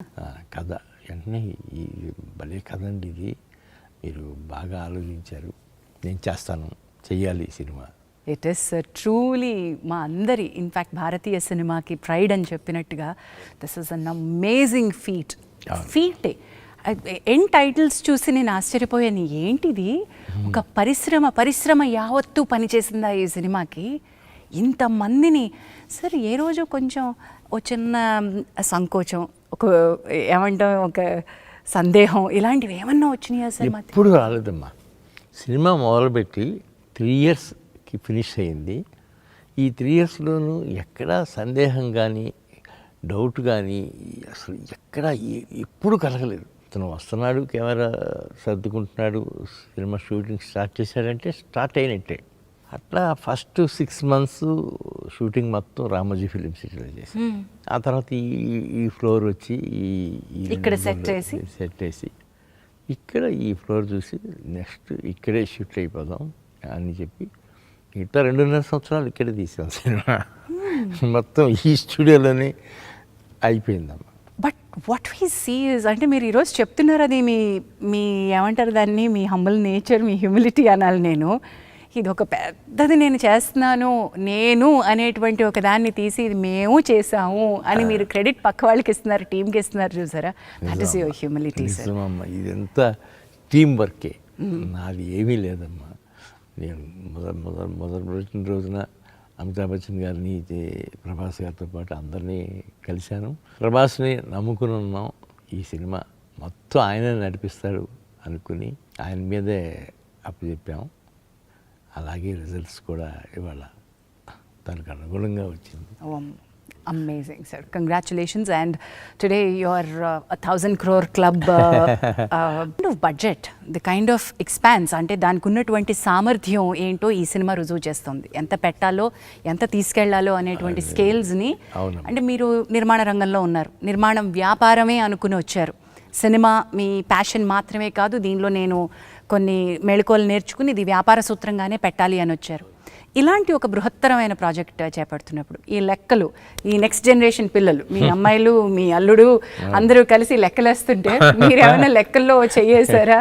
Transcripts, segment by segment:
కథ వెంటనే ఈ భలే కథ అండి ఇది, మీరు బాగా ఆలోచించారు, నేను చేస్తాను, చెయ్యాలి ఈ సినిమా. ఇట్ ఈస్ ట్రూలీ మా అందరి ఇన్ఫ్యాక్ట్ భారతీయ సినిమాకి ప్రైడ్ అని చెప్పినట్టుగా దిస్ ఇస్ అన్ అమేజింగ్ ఫీటే. ఎన్ టైటిల్స్ చూసి నేను ఆశ్చర్యపోయాను, ఏంటిది ఒక పరిశ్రమ యావత్తు పనిచేసిందా ఈ సినిమాకి, ఇంతమందిని. సార్ ఏ రోజు కొంచెం ఒక చిన్న సంకోచం, ఒక ఏమంటాం, ఒక సందేహం ఇలాంటివి ఏమన్నా వచ్చినాయా సార్? ఎప్పుడు రాలేదమ్మా. సినిమా మొదలుపెట్టి 3 yearsకి ఫినిష్ అయింది. ఈ 3 yearsలోనూ ఎక్కడా సందేహం కానీ డౌట్ కానీ అసలు ఎక్కడా ఎప్పుడు కలగలేదు. అతను వస్తున్నాడు, కెమెరా సర్దుకుంటున్నాడు, సినిమా షూటింగ్ స్టార్ట్ చేశాడంటే స్టార్ట్ అయినట్టే. అట్లా ఫస్ట్ 6 months షూటింగ్ మొత్తం రామోజీ ఫిలిం సిటీలో చేసి, ఆ తర్వాత ఈ ఫ్లోర్ వచ్చి ఇక్కడ సెట్ వేసి ఇక్కడ ఈ ఫ్లోర్ చూసి నెక్స్ట్ ఇక్కడే షూట్ అయిపోదాం అని చెప్పి ఇట్లా 2.5 సంవత్సరాలు ఇక్కడే తీసాం సినిమా. మొత్తం ఈ స్టూడియోలోనే అయిపోయిందమ్మా. But what we see is, అంటే మీరు ఈరోజు చెప్తున్నారు, అది మీ ఏమంటారు దాన్ని, మీ హంబుల్ నేచర్, మీ హ్యూమిలిటీ అనాలి. నేను ఇది ఒక పెద్దది నేను చేస్తున్నాను అనేటువంటి ఒక దాన్ని తీసి ఇది మేము చేసాము అని మీరు క్రెడిట్ పక్క వాళ్ళకి ఇస్తున్నారు, టీంకి ఇస్తున్నారు, చూసారా? That is your humility sir. ఇదంతా టీం వర్కే, నాది ఏమీ లేదమ్మా. నేను మొదటి రోజున అమితాబ్ బచ్చన్ గారిని, ప్రభాస్ గారితో పాటు అందరినీ కలిశాను. ప్రభాస్ని నమ్ముకుని ఉన్నాం, ఈ సినిమా మొత్తం ఆయనే నడిపిస్తాడు అనుకుని ఆయన మీదే అప్పచెప్పాము. అలాగే రిజల్ట్స్ కూడా ఇవాళ దానికి అనుగుణంగా వచ్చింది. Amazing sir, congratulations. And today your 1,000 crore club budget, the kind of expanse, అంటే దానికి ఉన్నటువంటి సామర్థ్యం ఏంటో ఈ సినిమా రుజువు చేస్తుంది. ఎంత పెట్టాలో, ఎంత తీసుకెళ్లాలో అనేటువంటి స్కేల్స్ని. అంటే మీరు నిర్మాణ రంగంలో ఉన్నారు, నిర్మాణం వ్యాపారమే అనుకుని వచ్చారు. సినిమా మీ ప్యాషన్ మాత్రమే కాదు, దీనిలో నేను కొన్ని మెళకువలు నేర్చుకుని ఇది వ్యాపార సూత్రంగానే పెట్టాలి అని వచ్చారు. ఇలాంటి ఒక బృహత్తరమైన ప్రాజెక్ట్ చేపడుతున్నప్పుడు ఈ లెక్కలు, ఈ నెక్స్ట్ జనరేషన్ పిల్లలు, మీ అమ్మాయిలు, మీ అల్లుడు అందరూ కలిసి లెక్కలేస్తుంటే మీరు ఏమైనా లెక్కల్లో చేయేసారా?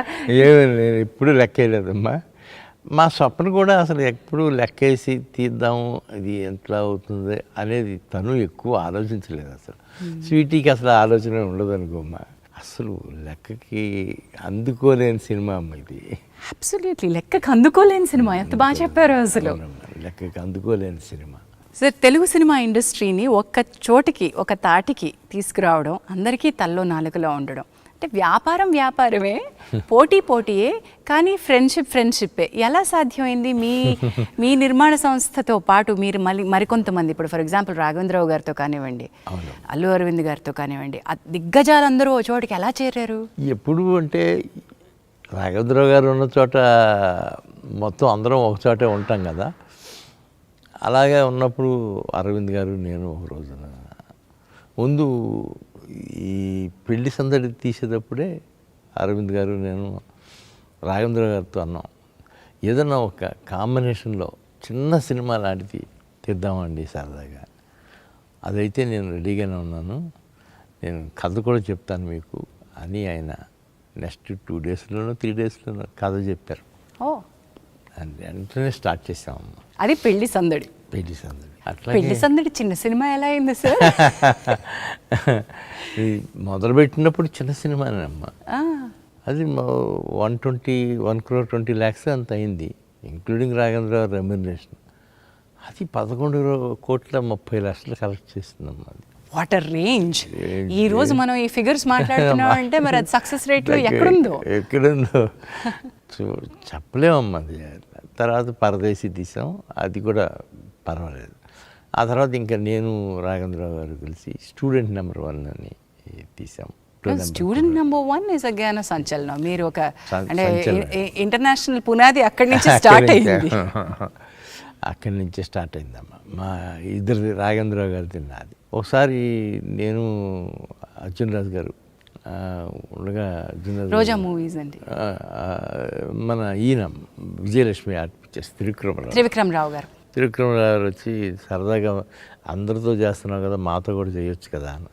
నేను ఎప్పుడు లెక్కేయలేదమ్మా. మా స్వప్న కూడా అసలు ఎప్పుడు లెక్కేసి తీద్దాము, ఇది ఎట్లా అవుతుంది అనేది తను ఎక్కువ ఆలోచించలేదు. అసలు స్వీటీకి అసలు ఆలోచన ఉండదు అనుకోమ్మా. అసలు లెక్కకి అందుకోలేని సినిమా అమ్మ ఇది. అబ్సల్యూట్లీ లెక్కకి అందుకోలేని సినిమా, ఎంత బాగా చెప్పారు అసలు. లెక్కకి అందుకోలేని సినిమా సార్. తెలుగు సినిమా ఇండస్ట్రీని ఒక్క చోటికి, ఒక తాటికి తీసుకురావడం, అందరికీ తల్లో నాలుకలో ఉండడం, అంటే వ్యాపారమే, పోటీయే, కానీ ఫ్రెండ్షిప్పే ఎలా సాధ్యమైంది? మీ నిర్మాణ సంస్థతో పాటు మీరు మరికొంతమంది, ఇప్పుడు ఫర్ ఎగ్జాంపుల్ రాఘవేంద్రరావు గారితో కానివ్వండి, అల్లు అరవింద్ గారితో కానివ్వండి, దిగ్గజాలందరూ ఓ చోటికి ఎలా చేరారు? ఎప్పుడు అంటే రాఘవేంద్రరావు గారు ఉన్న చోట మొత్తం అందరం ఒక చోటే ఉంటాం కదా. అలాగే ఉన్నప్పుడు అరవింద్ గారు, నేను ఒక రోజున ముందు ఈ పెళ్లి సందడి తీసేటప్పుడే అరవింద్ గారు, నేను రాఘవేంద్ర గారితో అన్నాం, ఏదన్నా ఒక కాంబినేషన్లో చిన్న సినిమా లాంటిది తీద్దామండి సరదాగా. అదైతే నేను రెడీగానే ఉన్నాను, నేను కథ కూడా చెప్తాను మీకు అని ఆయన నెక్స్ట్ 2 daysలోనో 3 daysలోనో కథ చెప్పారు. వెంటనే స్టార్ట్ చేసామమ్మ. అది పెళ్లి సందడి. అట్లా పెళ్లి సందడి చిన్న సినిమా ఎలా అయింది సార్? మొదలుపెట్టినప్పుడు చిన్న సినిమానేనమ్మా. అది 1 crore 20 lakhs అంత అయింది, ఇంక్లూడింగ్ రాఘవేంద్ర రెమ్యునరేషన్. అది 11,30,00,000 కలెక్ట్ చేస్తుందమ్మా. అది వాట్ అ రేంజ్! ఈ రోజు మనం ఈ ఫిగర్స్ మాట్లాడుతున్నాం అంటే మరి అది సక్సెస్ రేట్లో ఎక్కడుందో చెప్పలేమమ్మా. అది తర్వాత పరదేశీ తీసాం, అది కూడా పర్వాలేదు. ఆ తర్వాత ఇంకా నేను రాఘవేంద్రరావు గారు కలిసి స్టూడెంట్ నెంబర్ 1 అని తీసాం. స్టూడెంట్ నెంబర్ 1 ఇస్ అగైన్ సంచలనం. మీరు ఒక అంటే ఇంటర్నేషనల్ పునాది అక్కడి నుంచి స్టార్ట్ అయింది. అక్కడి నుంచే స్టార్ట్ అయిందమ్మా. మా ఇద్దరిది, రాఘవేంద్రరావు గారిది నాది. ఒకసారి నేను అర్జున్ రాజు గారు ఉండగా, రోజా మూవీస్ అండి, మన ఈయన విజయలక్ష్మి ఆర్ట్ పిక్చర్స్ త్రివిక్రమరావు గారు వచ్చి సరదాగా అందరితో చేస్తున్నావు కదా, మాతో కూడా చేయొచ్చు కదా అన్న.